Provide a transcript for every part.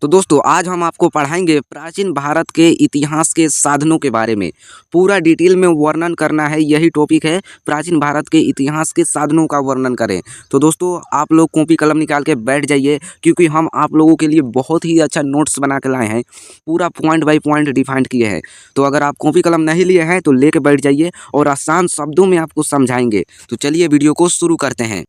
तो दोस्तों आज हम आपको पढ़ाएंगे प्राचीन भारत के इतिहास के साधनों के बारे में। पूरा डिटेल में वर्णन करना है, यही टॉपिक है। प्राचीन भारत के इतिहास के साधनों का वर्णन करें। तो दोस्तों आप लोग कॉपी कलम निकाल के बैठ जाइए, क्योंकि हम आप लोगों के लिए बहुत ही अच्छा नोट्स बना के लाए हैं। पूरा पॉइंट बाई पॉइंट डिफाइंड किए हैं। तो अगर आप कॉपी कलम नहीं लिए हैं तो लेके बैठ जाइए और आसान शब्दों में आपको समझाएंगे। तो चलिए वीडियो को शुरू करते हैं।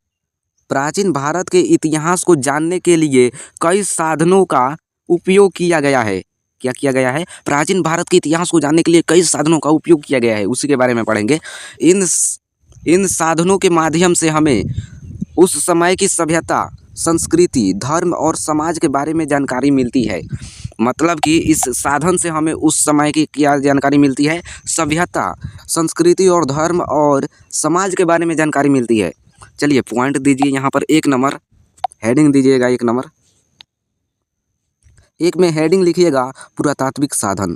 प्राचीन भारत के इतिहास को जानने के लिए कई साधनों का उपयोग किया गया है। क्या किया गया है? प्राचीन भारत के इतिहास को जानने के लिए कई साधनों का उपयोग किया गया है, उसी के बारे में पढ़ेंगे। इन साधनों के माध्यम से हमें उस समय की सभ्यता, संस्कृति, धर्म और समाज के बारे में जानकारी मिलती है। मतलब कि इस साधन से हमें उस समय की क्या जानकारी मिलती है? सभ्यता, संस्कृति और धर्म और समाज के बारे में जानकारी मिलती है। चलिए पॉइंट दीजिए, यहाँ पर 1 नंबर हेडिंग दीजिएगा। 1 नंबर 1 में हेडिंग लिखिएगा पुरातात्विक साधन।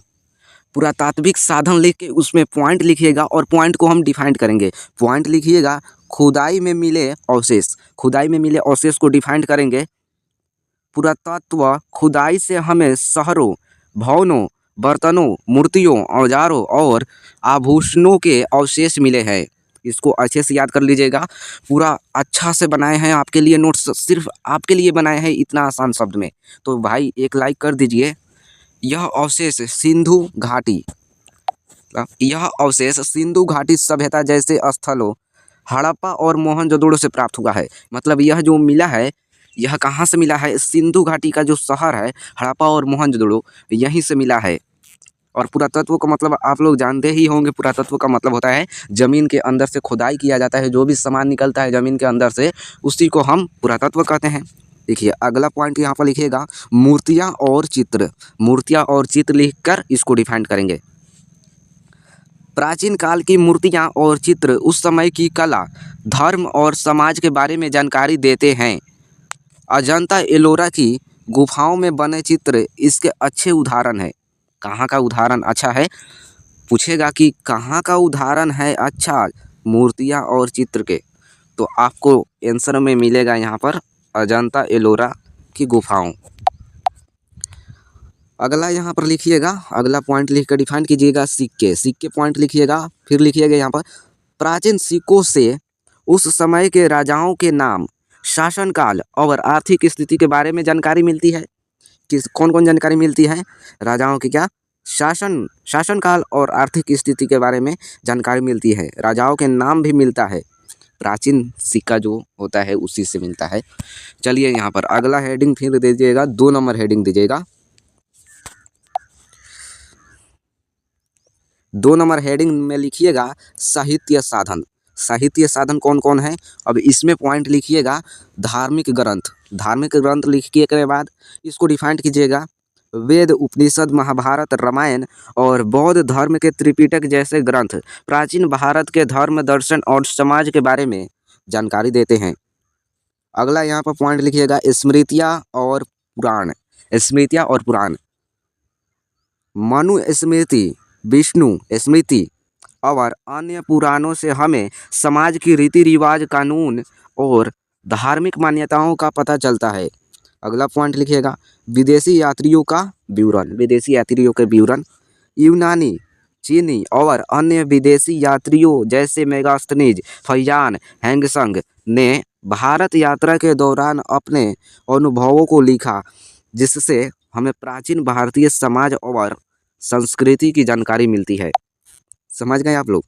पुरातात्विक साधन लिख के उसमें पॉइंट लिखिएगा और पॉइंट को हम डिफाइन करेंगे। पॉइंट लिखिएगा खुदाई में मिले अवशेष। खुदाई में मिले अवशेष को डिफाइन करेंगे। पुरातत्व खुदाई से हमें शहरों, भवनों, बर्तनों, मूर्तियों, औजारों और आभूषणों के अवशेष मिले हैं। इसको अच्छे से याद कर लीजिएगा। पूरा अच्छा से बनाए हैं आपके लिए नोट्स, सिर्फ आपके लिए बनाए हैं इतना आसान शब्द में। तो भाई एक लाइक कर दीजिए। यह अवशेष सिंधु घाटी सभ्यता जैसे स्थलों हड़प्पा और मोहनजोदड़ो से प्राप्त हुआ है। मतलब यह जो मिला है, यह कहाँ से मिला है? सिंधु घाटी का जो शहर है हड़प्पा और मोहनजोदड़ो, यहीं से मिला है। और पुरातत्व का मतलब आप लोग जानते ही होंगे। पुरातत्व का मतलब होता है ज़मीन के अंदर से खुदाई किया जाता है, जो भी सामान निकलता है ज़मीन के अंदर से, उसी को हम पुरातत्व कहते हैं। देखिए अगला पॉइंट यहाँ पर लिखिएगा मूर्तियाँ और चित्र। मूर्तियाँ और चित्र लिखकर इसको डिफाइन करेंगे। प्राचीन काल की मूर्तियाँ और चित्र उस समय की कला, धर्म और समाज के बारे में जानकारी देते हैं। अजंता एलोरा की गुफाओं में बने चित्र इसके अच्छे उदाहरण हैं। कहाँ का उदाहरण अच्छा है? पूछेगा कि कहाँ का उदाहरण है अच्छा मूर्तियाँ और चित्र के, तो आपको आंसर में मिलेगा यहाँ पर अजंता एलोरा की गुफाओं। अगला यहाँ पर लिखिएगा, अगला पॉइंट लिख कर डिफाइन कीजिएगा सिक्के। सिक्के पॉइंट लिखिएगा, फिर लिखिएगा यहाँ पर प्राचीन सिक्कों से उस समय के राजाओं के नाम, शासनकाल और आर्थिक स्थिति के बारे में जानकारी मिलती है। किस कौन कौन जानकारी मिलती है? राजाओं की क्या शासनकाल और आर्थिक स्थिति के बारे में जानकारी मिलती है। राजाओं के नाम भी मिलता है। प्राचीन सिक्का जो होता है उसी से मिलता है। चलिए यहाँ पर अगला हेडिंग फिर दीजिएगा, 2 नंबर हेडिंग दीजिएगा। 2 नंबर हेडिंग में लिखिएगा साहित्य साधन। साहित्य साधन कौन कौन है? अब इसमें पॉइंट लिखिएगा धार्मिक ग्रंथ। धार्मिक ग्रंथ लिखने के बाद इसको डिफाइन कीजिएगा वेद, उपनिषद, महाभारत, रामायण और बौद्ध धर्म के त्रिपिटक जैसे ग्रंथ प्राचीन भारत के धर्म, दर्शन और समाज के बारे में जानकारी देते हैं। अगला यहाँ पर पॉइंट लिखिएगा स्मृतियाँ और पुराण। स्मृतियाँ और पुराण, मनु स्मृति, विष्णु स्मृति और अन्य पुराणों से हमें समाज की रीति रिवाज, कानून और धार्मिक मान्यताओं का पता चलता है। अगला पॉइंट लिखिएगा विदेशी यात्रियों का विवरण। विदेशी यात्रियों के विवरण, यूनानी, चीनी और अन्य विदेशी यात्रियों जैसे मेगास्थनीज, फैयान, हैंगसंग ने भारत यात्रा के दौरान अपने अनुभवों को लिखा, जिससे हमें प्राचीन भारतीय समाज और संस्कृति की जानकारी मिलती है। समझ गए आप लोग?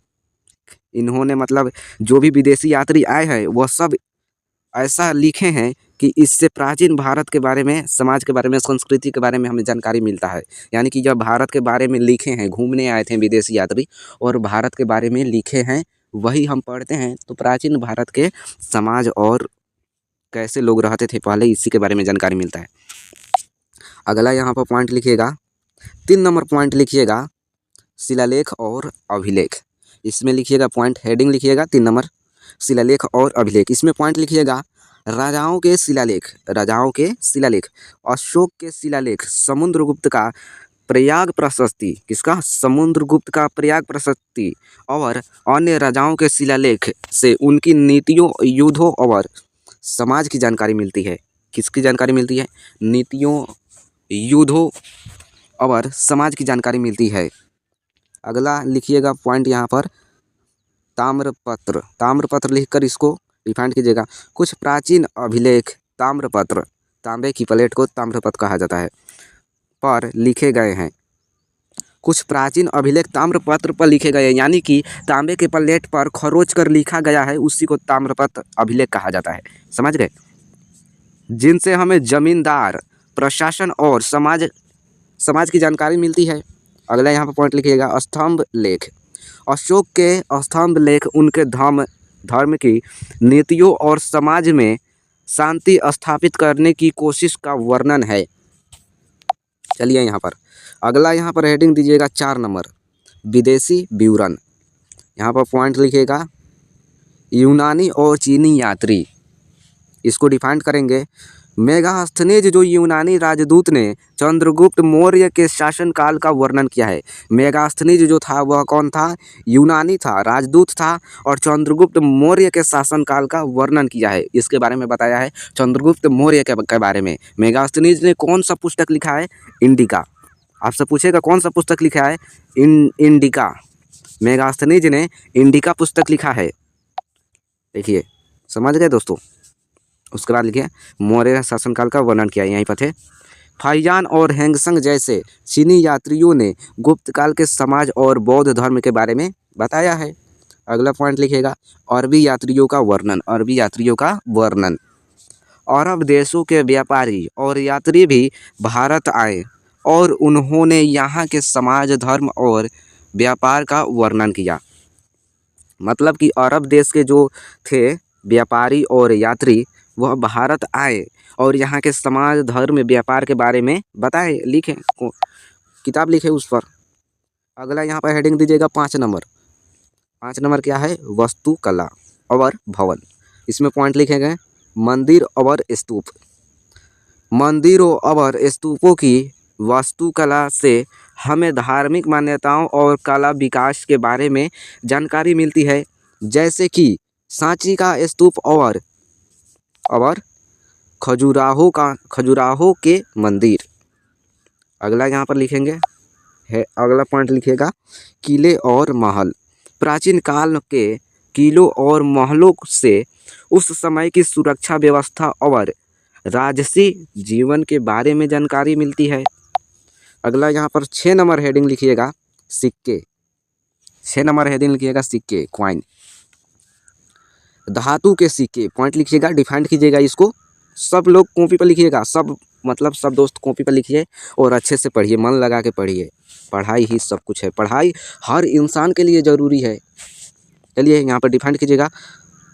इन्होंने मतलब जो भी विदेशी यात्री आए हैं वह सब ऐसा लिखे हैं कि इससे प्राचीन भारत के बारे में, समाज के बारे में, संस्कृति के बारे में हमें जानकारी मिलता है। यानी कि जब भारत के बारे में लिखे हैं, घूमने आए थे विदेशी यात्री और भारत के बारे में लिखे हैं, वही हम पढ़ते हैं, तो प्राचीन भारत के समाज और कैसे लोग रहते थे पहले, इसी के बारे में जानकारी मिलता है। अगला यहाँ पर पॉइंट लिखिएगा, 3 नंबर पॉइंट लिखिएगा शिलालेख और अभिलेख। इसमें लिखिएगा पॉइंट, हेडिंग लिखिएगा 3 नंबर शिलालेख और अभिलेख। इसमें पॉइंट लिखिएगा राजाओं के शिलालेख। राजाओं के शिलालेख, अशोक के शिलालेख, समुद्रगुप्त का प्रयाग प्रशस्ति, किसका? समुद्रगुप्त का प्रयाग प्रशस्ति और अन्य राजाओं के शिलालेख से उनकी नीतियों, युद्धों और समाज की जानकारी मिलती है। किसकी जानकारी मिलती है? नीतियों युद्धों और समाज की जानकारी मिलती है। अगला लिखिएगा पॉइंट यहाँ पर ताम्रपत्र। ताम्रपत्र लिखकर इसको डिफाइन कीजिएगा। कुछ प्राचीन अभिलेख ताम्रपत्र, तांबे की प्लेट को ताम्रपत्र कहा जाता है, पर लिखे गए हैं। कुछ प्राचीन अभिलेख ताम्रपत्र पर लिखे गए, यानी कि तांबे के प्लेट पर खरोच कर लिखा गया है, उसी को ताम्रपत्र अभिलेख कहा जाता है। समझ गए? जिनसे हमें जमींदार, प्रशासन और समाज की जानकारी मिलती है। अगला यहाँ पर पॉइंट लिखिएगा स्तंभ लेख। अशोक के स्तंभ लेख उनके धर्म की नीतियों और समाज में शांति स्थापित करने की कोशिश का वर्णन है। चलिए यहाँ पर अगला यहाँ पर हेडिंग दीजिएगा 4 नंबर विदेशी विवरण। यहाँ पर पॉइंट लिखिएगा यूनानी और चीनी यात्री। इसको डिफाइन करेंगे। मेगास्थनीज जो यूनानी राजदूत ने चंद्रगुप्त मौर्य के शासनकाल का वर्णन किया है। मेगास्थनीज जो था वह कौन था? यूनानी था, राजदूत था और चंद्रगुप्त मौर्य के शासनकाल का वर्णन किया है। इसके बारे में बताया है चंद्रगुप्त मौर्य के बारे में। मेगास्थनीज ने कौन सा पुस्तक लिखा है? इंडिका। आपसे पूछेगा कौन सा पुस्तक लिखा है? इंडिका। मेगास्थनीज ने इंडिका पुस्तक लिखा है। देखिए, समझ गए दोस्तों? उसके बाद लिखिए मौर्य शासनकाल का वर्णन किया है। यहीं पर थे फाइजान और हैंगसंग जैसे चीनी यात्रियों ने गुप्त काल के समाज और बौद्ध धर्म के बारे में बताया है। अगला पॉइंट लिखिएगा अरबी यात्रियों का वर्णन। अरबी यात्रियों का वर्णन। अरब देशों के व्यापारी और यात्री भी भारत आए और उन्होंने यहाँ के समाज, धर्म और व्यापार का वर्णन किया। मतलब कि अरब देश के जो थे व्यापारी और यात्री वह भारत आए और यहाँ के समाज, धर्म, व्यापार के बारे में बताए, लिखे, किताब लिखे उस पर। अगला यहाँ पर हेडिंग दीजिएगा 5 नंबर। 5 नंबर क्या है? वास्तुकला और भवन। इसमें पॉइंट लिखे गए मंदिर और स्तूप। मंदिरों और स्तूपों की वास्तुकला से हमें धार्मिक मान्यताओं और कला विकास के बारे में जानकारी मिलती है, जैसे कि सांची का स्तूप और खजुराहो के मंदिर। अगला यहाँ पर लिखेंगे अगला पॉइंट लिखिएगा किले और महल। प्राचीन काल के किलों और महलों से उस समय की सुरक्षा व्यवस्था और राजसी जीवन के बारे में जानकारी मिलती है। अगला यहाँ पर 6 नंबर हेडिंग लिखिएगा सिक्के। 6 नंबर हेडिंग लिखिएगा सिक्के, क्वाइन। धातु के सिक्के। पॉइंट लिखिएगा, डिफाइन कीजिएगा इसको। सब लोग कॉपी पर लिखिएगा, सब दोस्त कॉपी पर लिखिए और अच्छे से पढ़िए, मन लगा के पढ़िए। पढ़ाई ही सब कुछ है, पढ़ाई हर इंसान के लिए ज़रूरी है। चलिए यहाँ पर डिफाइन कीजिएगा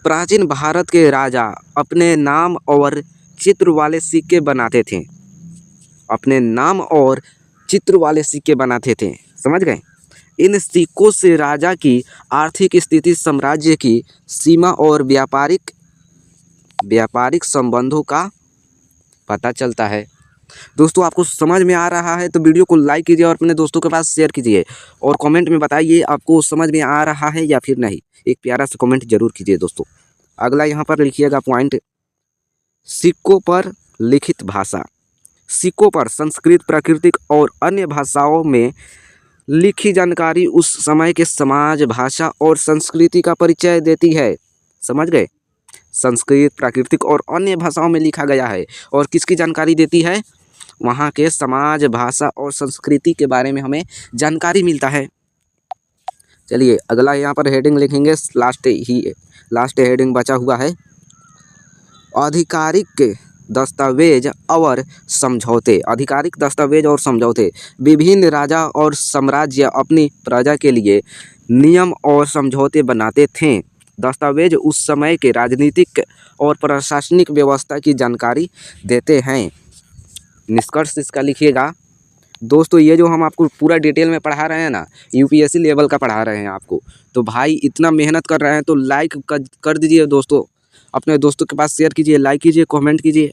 प्राचीन भारत के राजा अपने नाम और चित्र वाले सिक्के बनाते थे। अपने नाम और चित्र वाले सिक्के बनाते थे। समझ गए? इन सिक्कों से राजा की आर्थिक स्थिति, साम्राज्य की सीमा और व्यापारिक संबंधों का पता चलता है। दोस्तों, आपको समझ में आ रहा है तो वीडियो को लाइक कीजिए और अपने दोस्तों के पास शेयर कीजिए और कमेंट में बताइए आपको समझ में आ रहा है या फिर नहीं। एक प्यारा सा कमेंट जरूर कीजिए दोस्तों। अगला यहाँ पर लिखिएगा पॉइंट सिक्कों पर लिखित भाषा। सिक्कों पर संस्कृत, प्राकृतिक और अन्य भाषाओं में लिखी जानकारी उस समय के समाज, भाषा और संस्कृति का परिचय देती है। समझ गए? संस्कृत, प्राकृतिक और अन्य भाषाओं में लिखा गया है और किसकी जानकारी देती है? वहाँ के समाज, भाषा और संस्कृति के बारे में हमें जानकारी मिलता है। चलिए अगला यहाँ पर हेडिंग लिखेंगे, लास्ट हेडिंग बचा हुआ है आधिकारिक दस्तावेज और समझौते। आधिकारिक दस्तावेज और समझौते। विभिन्न राजा और साम्राज्य अपनी प्रजा के लिए नियम और समझौते बनाते थे। दस्तावेज उस समय के राजनीतिक और प्रशासनिक व्यवस्था की जानकारी देते हैं। निष्कर्ष इसका लिखिएगा दोस्तों। ये जो हम आपको पूरा डिटेल में पढ़ा रहे हैं ना, यूपीएससी लेवल का पढ़ा रहे हैं आपको, तो भाई इतना मेहनत कर रहे हैं तो लाइक कर दीजिए दोस्तों। अपने दोस्तों के पास शेयर कीजिए, लाइक कीजिए, कमेंट कीजिए,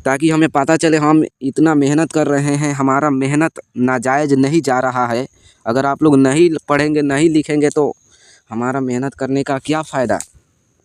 ताकि हमें पता चले हम इतना मेहनत कर रहे हैं, हमारा मेहनत नाजायज़ नहीं जा रहा है। अगर आप लोग नहीं पढ़ेंगे, नहीं लिखेंगे तो हमारा मेहनत करने का क्या फ़ायदा।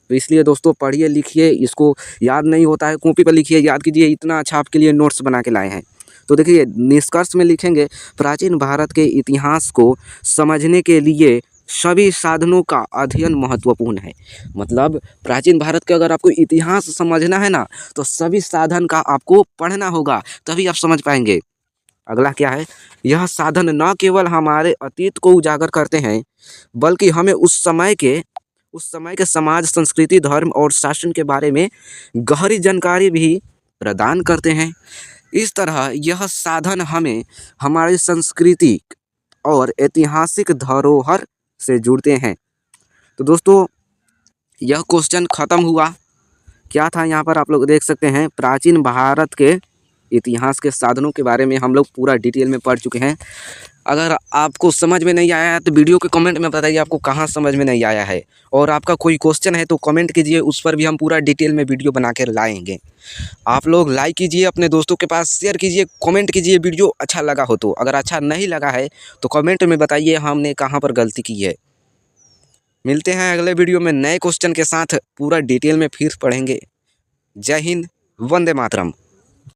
तो इसलिए दोस्तों पढ़िए, लिखिए। इसको याद नहीं होता है कॉपी पर लिखिए, याद कीजिए। इतना अच्छा आपके लिए नोट्स बना के लाए हैं। तो देखिए निष्कर्ष में लिखेंगे, प्राचीन भारत के इतिहास को समझने के लिए सभी साधनों का अध्ययन महत्वपूर्ण है। मतलब प्राचीन भारत के अगर आपको इतिहास समझना है ना, तो सभी साधन का आपको पढ़ना होगा, तभी आप समझ पाएंगे। अगला क्या है, यह साधन न केवल हमारे अतीत को उजागर करते हैं, बल्कि हमें उस समय के समाज, संस्कृति, धर्म और शासन के बारे में गहरी जानकारी भी प्रदान करते हैं। इस तरह यह साधन हमें हमारी संस्कृति और ऐतिहासिक धरोहर से जुड़ते हैं। तो दोस्तों यह क्वेश्चन खत्म हुआ। क्या था यहाँ पर आप लोग देख सकते हैं, प्राचीन भारत के इतिहास के साधनों के बारे में हम लोग पूरा डिटेल में पढ़ चुके हैं। अगर आपको समझ में नहीं आया है तो वीडियो के कमेंट में बताइए आपको कहाँ समझ में नहीं आया है, और आपका कोई क्वेश्चन है तो कमेंट कीजिए, उस पर भी हम पूरा डिटेल में वीडियो बना कर लाएंगे। आप लोग लाइक कीजिए, अपने दोस्तों के पास शेयर कीजिए, कमेंट कीजिए वीडियो अच्छा लगा हो तो। अगर अच्छा नहीं लगा है तो कमेंट में बताइए हमने कहाँ पर गलती की है। मिलते हैं अगले वीडियो में नए क्वेश्चन के साथ, पूरा डिटेल में फिर पढ़ेंगे। जय हिंद, वंदे मातरम।